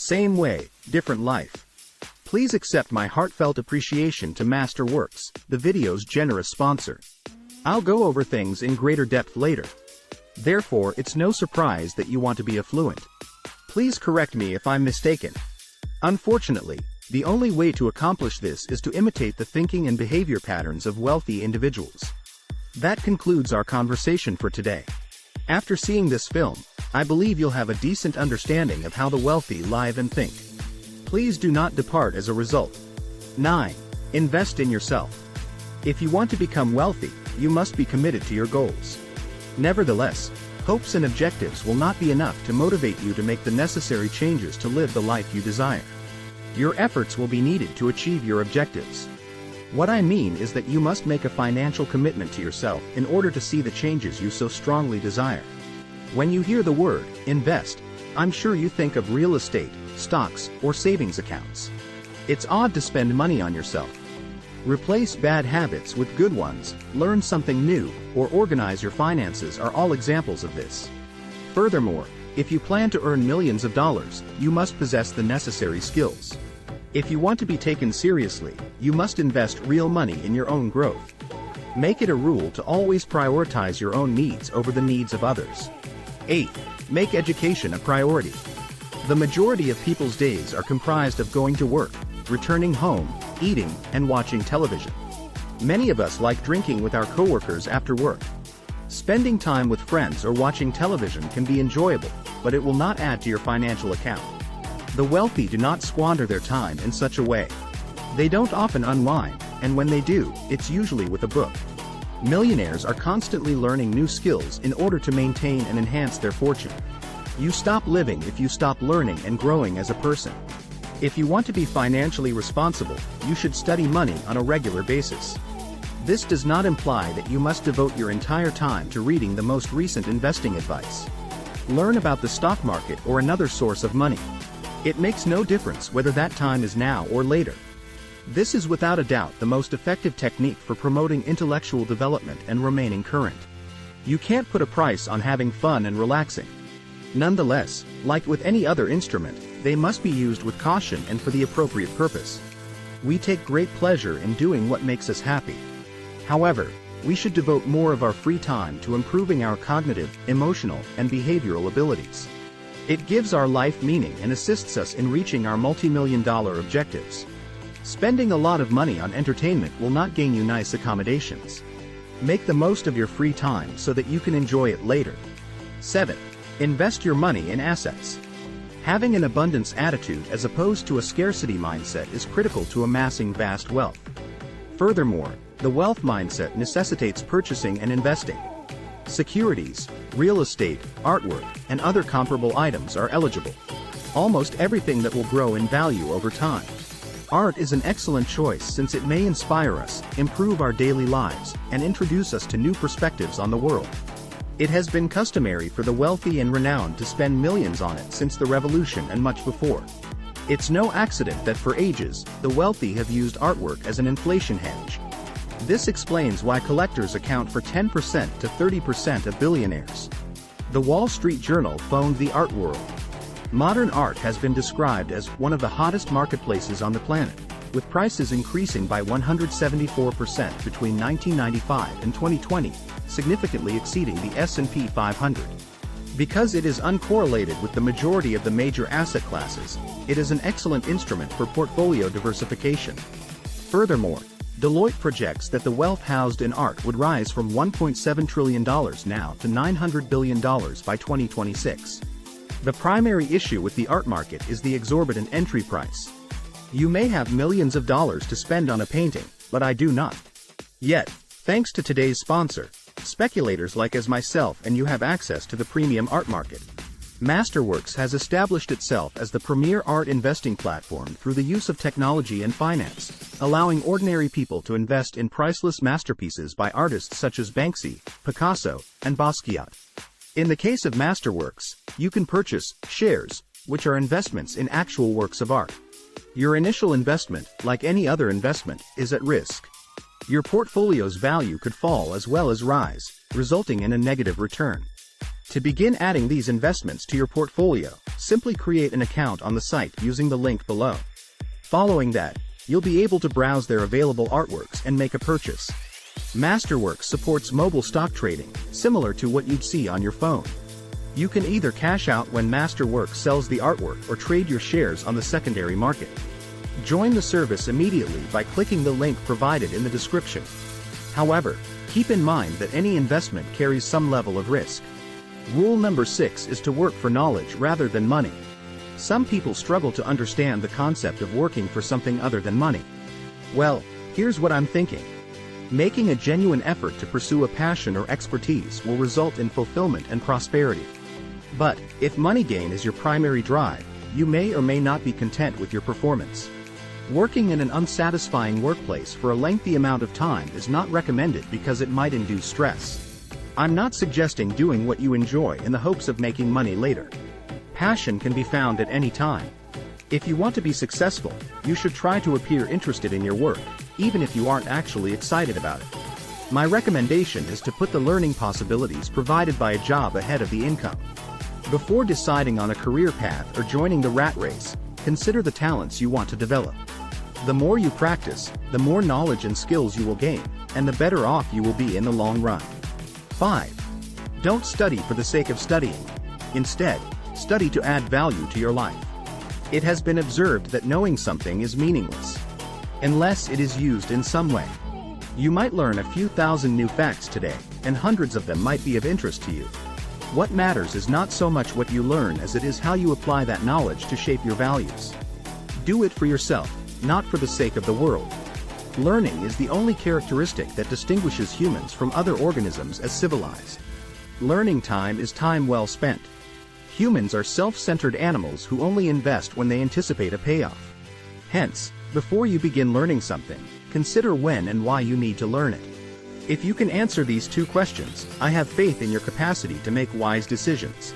Same way, different life. Please accept my heartfelt appreciation to Masterworks, the video's generous sponsor. I'll go over things in greater depth later. Therefore, it's no surprise that you want to be affluent. Please correct me if I'm mistaken. Unfortunately, the only way to accomplish this is to imitate the thinking and behavior patterns of wealthy individuals. That concludes our conversation for today. After seeing this film, I believe you'll have a decent understanding of how the wealthy live and think. Please do not depart as a result. 9. Invest in yourself. If you want to become wealthy, you must be committed to your goals. Nevertheless, hopes and objectives will not be enough to motivate you to make the necessary changes to live the life you desire. Your efforts will be needed to achieve your objectives. What I mean is that you must make a financial commitment to yourself in order to see the changes you so strongly desire. When you hear the word invest, I'm sure you think of real estate, stocks, or savings accounts. It's odd to spend money on yourself. Replace bad habits with good ones, learn something new, or organize your finances are all examples of this. Furthermore, if you plan to earn millions of dollars, you must possess the necessary skills. If you want to be taken seriously, you must invest real money in your own growth. Make it a rule to always prioritize your own needs over the needs of others. 8. Make education a priority. The majority of people's days are comprised of going to work, returning home, eating, and watching television. Many of us like drinking with our coworkers after work. Spending time with friends or watching television can be enjoyable, but it will not add to your financial account. The wealthy do not squander their time in such a way. They don't often unwind, and when they do, it's usually with a book. Millionaires are constantly learning new skills in order to maintain and enhance their fortune. You stop living if you stop learning and growing as a person. If you want to be financially responsible, you should study money on a regular basis. This does not imply that you must devote your entire time to reading the most recent investing advice. Learn about the stock market or another source of money. It makes no difference whether that time is now or later. This is without a doubt the most effective technique for promoting intellectual development and remaining current. You can't put a price on having fun and relaxing. Nonetheless, like with any other instrument, they must be used with caution and for the appropriate purpose. We take great pleasure in doing what makes us happy. However, we should devote more of our free time to improving our cognitive, emotional, and behavioral abilities. It gives our life meaning and assists us in reaching our multi-million-dollar objectives. Spending a lot of money on entertainment will not gain you nice accommodations. Make the most of your free time so that you can enjoy it later. 7. Invest your money in assets. Having an abundance attitude as opposed to a scarcity mindset is critical to amassing vast wealth. Furthermore, the wealth mindset necessitates purchasing and investing. Securities, real estate, artwork, and other comparable items are eligible. Almost everything that will grow in value over time. Art is an excellent choice since it may inspire us, improve our daily lives, and introduce us to new perspectives on the world. It has been customary for the wealthy and renowned to spend millions on it since the Revolution and much before. It's no accident that for ages, the wealthy have used artwork as an inflation hedge. This explains why collectors account for 10% to 30% of billionaires. The Wall Street Journal phoned the art world. Modern art has been described as one of the hottest marketplaces on the planet, with prices increasing by 174% between 1995 and 2020, significantly exceeding the S&P 500. Because it is uncorrelated with the majority of the major asset classes, it is an excellent instrument for portfolio diversification. Furthermore, Deloitte projects that the wealth housed in art would rise from $1.7 trillion now to $900 billion by 2026. The primary issue with the art market is the exorbitant entry price. You may have millions of dollars to spend on a painting, but I do not. Yet, thanks to today's sponsor, speculators like as myself and you have access to the premium art market. Masterworks has established itself as the premier art investing platform through the use of technology and finance, allowing ordinary people to invest in priceless masterpieces by artists such as Banksy, Picasso, and Basquiat. In the case of Masterworks, you can purchase shares, which are investments in actual works of art. Your initial investment, like any other investment, is at risk. Your portfolio's value could fall as well as rise, resulting in a negative return. To begin adding these investments to your portfolio, simply create an account on the site using the link below. Following that, you'll be able to browse their available artworks and make a purchase. Masterworks supports mobile stock trading, similar to what you'd see on your phone. You can either cash out when Masterworks sells the artwork or trade your shares on the secondary market. Join the service immediately by clicking the link provided in the description. However, keep in mind that any investment carries some level of risk. Rule number 6 is to work for knowledge rather than money. Some people struggle to understand the concept of working for something other than money. Well, here's what I'm thinking. Making a genuine effort to pursue a passion or expertise will result in fulfillment and prosperity. But, if money gain is your primary drive, you may or may not be content with your performance. Working in an unsatisfying workplace for a lengthy amount of time is not recommended because it might induce stress. I'm not suggesting doing what you enjoy in the hopes of making money later. Passion can be found at any time. If you want to be successful, you should try to appear interested in your work, even if you aren't actually excited about it. My recommendation is to put the learning possibilities provided by a job ahead of the income. Before deciding on a career path or joining the rat race, consider the talents you want to develop. The more you practice, the more knowledge and skills you will gain, and the better off you will be in the long run. 5. Don't study for the sake of studying. Instead, study to add value to your life. It has been observed that knowing something is meaningless unless it is used in some way. You might learn a few thousand new facts today, and hundreds of them might be of interest to you. What matters is not so much what you learn as it is how you apply that knowledge to shape your values. Do it for yourself, not for the sake of the world. Learning is the only characteristic that distinguishes humans from other organisms as civilized. Learning time is time well spent. Humans are self-centered animals who only invest when they anticipate a payoff. Hence, before you begin learning something, consider when and why you need to learn it. If you can answer these 2 questions, I have faith in your capacity to make wise decisions.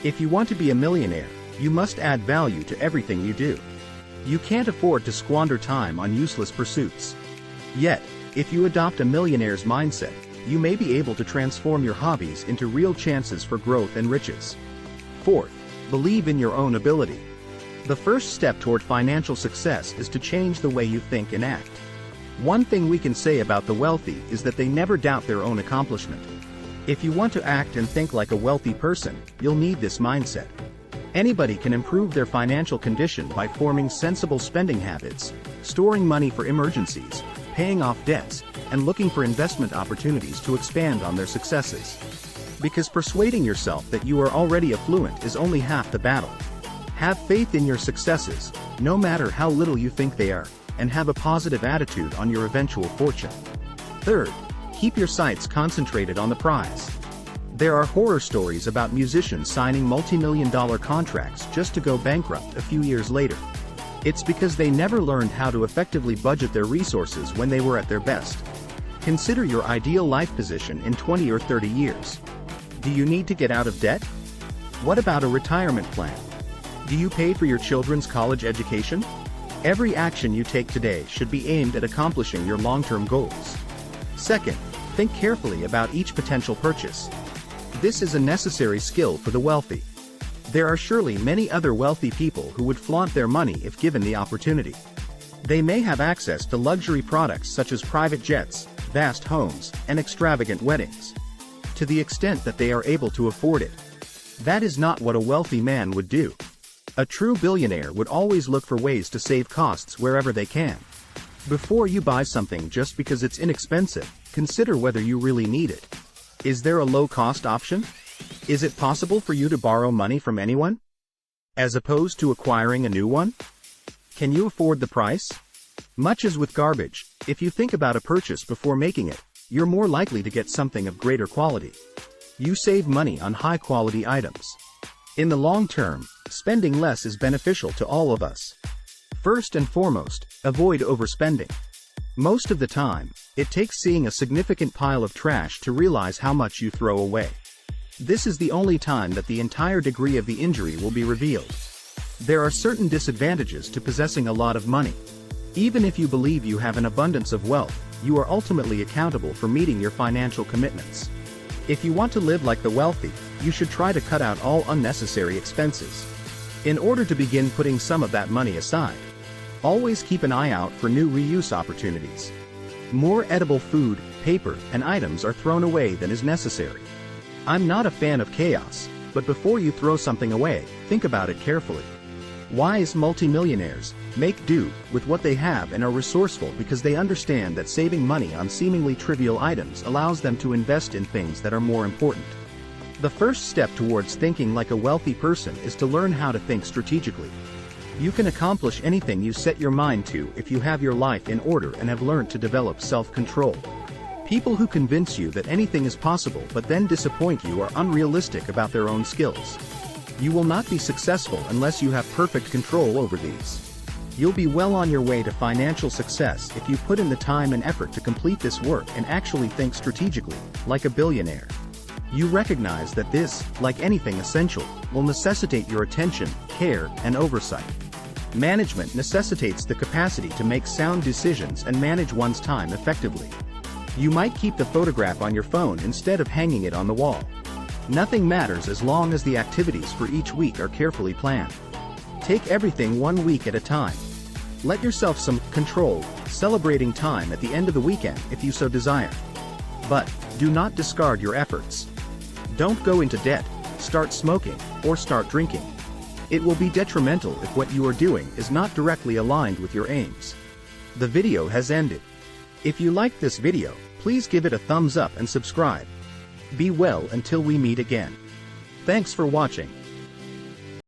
If you want to be a millionaire, you must add value to everything you do. You can't afford to squander time on useless pursuits. Yet, if you adopt a millionaire's mindset, you may be able to transform your hobbies into real chances for growth and riches. 4th, believe in your own ability. The first step toward financial success is to change the way you think and act. One thing we can say about the wealthy is that they never doubt their own accomplishment. If you want to act and think like a wealthy person, you'll need this mindset. Anybody can improve their financial condition by forming sensible spending habits, storing money for emergencies, paying off debts, and looking for investment opportunities to expand on their successes. Because persuading yourself that you are already affluent is only half the battle. Have faith in your successes, no matter how little you think they are, and have a positive attitude on your eventual fortune. 3rd, keep your sights concentrated on the prize. There are horror stories about musicians signing multi-million-dollar contracts just to go bankrupt a few years later. It's because they never learned how to effectively budget their resources when they were at their best. Consider your ideal life position in 20 or 30 years. Do you need to get out of debt? What about a retirement plan? Do you pay for your children's college education? Every action you take today should be aimed at accomplishing your long-term goals. 2nd, think carefully about each potential purchase. This is a necessary skill for the wealthy. There are surely many other wealthy people who would flaunt their money if given the opportunity. They may have access to luxury products such as private jets, vast homes, and extravagant weddings. To the extent that they are able to afford it. That is not what a wealthy man would do. A true billionaire would always look for ways to save costs wherever they can. Before you buy something just because it's inexpensive, consider whether you really need it. Is there a low-cost option? Is it possible for you to borrow money from anyone, as opposed to acquiring a new one? Can you afford the price? Much as with garbage, if you think about a purchase before making it, you're more likely to get something of greater quality. You save money on high-quality items. In the long term, spending less is beneficial to all of us. First and foremost, avoid overspending. Most of the time, it takes seeing a significant pile of trash to realize how much you throw away. This is the only time that the entire degree of the injury will be revealed. There are certain disadvantages to possessing a lot of money. Even if you believe you have an abundance of wealth, you are ultimately accountable for meeting your financial commitments. If you want to live like the wealthy, you should try to cut out all unnecessary expenses. In order to begin putting some of that money aside, always keep an eye out for new reuse opportunities. More edible food, paper, and items are thrown away than is necessary. I'm not a fan of chaos, but before you throw something away, think about it carefully. Wise multimillionaires make do with what they have and are resourceful because they understand that saving money on seemingly trivial items allows them to invest in things that are more important. The first step towards thinking like a wealthy person is to learn how to think strategically. You can accomplish anything you set your mind to if you have your life in order and have learned to develop self-control. People who convince you that anything is possible but then disappoint you are unrealistic about their own skills. You will not be successful unless you have perfect control over these. You'll be well on your way to financial success if you put in the time and effort to complete this work and actually think strategically, like a billionaire. You recognize that this, like anything essential, will necessitate your attention, care, and oversight. Management necessitates the capacity to make sound decisions and manage one's time effectively. You might keep the photograph on your phone instead of hanging it on the wall. Nothing matters as long as the activities for each week are carefully planned. Take everything 1 week at a time. Let yourself some control, celebrating time at the end of the weekend if you so desire. But do not discard your efforts. Don't go into debt, start smoking, or start drinking. It will be detrimental if what you are doing is not directly aligned with your aims. The video has ended. If you liked this video, please give it a thumbs up and subscribe. Be well until we meet again. Thanks for watching.